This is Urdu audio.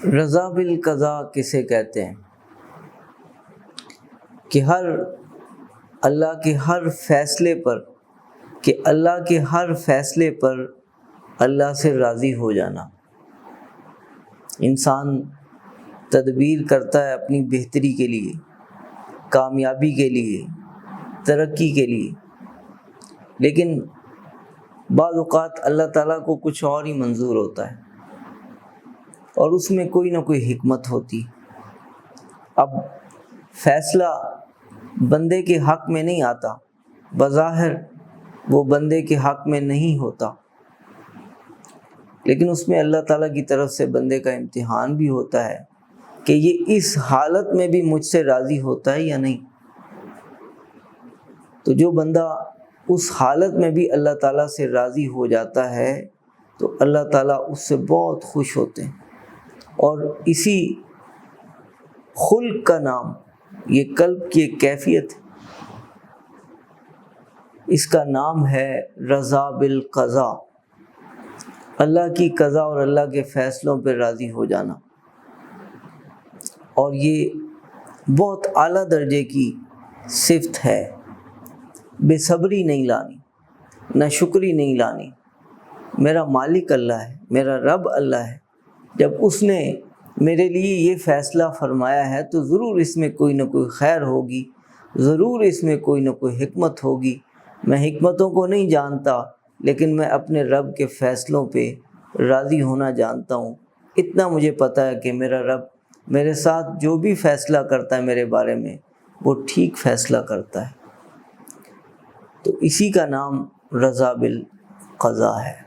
رضا بالقضاء کسے کہتے ہیں کہ اللہ کے ہر فیصلے پر اللہ سے راضی ہو جانا۔ انسان تدبیر کرتا ہے اپنی بہتری کے لیے، کامیابی کے لیے، ترقی کے لیے، لیکن بعض اوقات اللہ تعالیٰ کو کچھ اور ہی منظور ہوتا ہے اور اس میں کوئی نہ کوئی حکمت ہوتی۔ اب فیصلہ بندے کے حق میں نہیں آتا، بظاہر وہ بندے کے حق میں نہیں ہوتا، لیکن اس میں اللہ تعالیٰ کی طرف سے بندے کا امتحان بھی ہوتا ہے کہ یہ اس حالت میں بھی مجھ سے راضی ہوتا ہے یا نہیں۔ تو جو بندہ اس حالت میں بھی اللہ تعالیٰ سے راضی ہو جاتا ہے تو اللہ تعالیٰ اس سے بہت خوش ہوتے ہیں، اور اسی خلق کا نام، یہ قلب کی ایک کیفیت ہے، اس کا نام ہے رضا بالقضاء، اللہ کی قضا اور اللہ کے فیصلوں پہ راضی ہو جانا۔ اور یہ بہت اعلیٰ درجے کی صفت ہے، بے صبری نہیں لانی، نہ شکری نہیں لانی۔ میرا مالک اللہ ہے، میرا رب اللہ ہے، جب اس نے میرے لیے یہ فیصلہ فرمایا ہے تو ضرور اس میں کوئی نہ کوئی خیر ہوگی، ضرور اس میں کوئی نہ کوئی حکمت ہوگی۔ میں حکمتوں کو نہیں جانتا، لیکن میں اپنے رب کے فیصلوں پہ راضی ہونا جانتا ہوں۔ اتنا مجھے پتہ ہے کہ میرا رب میرے ساتھ جو بھی فیصلہ کرتا ہے میرے بارے میں، وہ ٹھیک فیصلہ کرتا ہے۔ تو اسی کا نام رضا بالقضاء ہے۔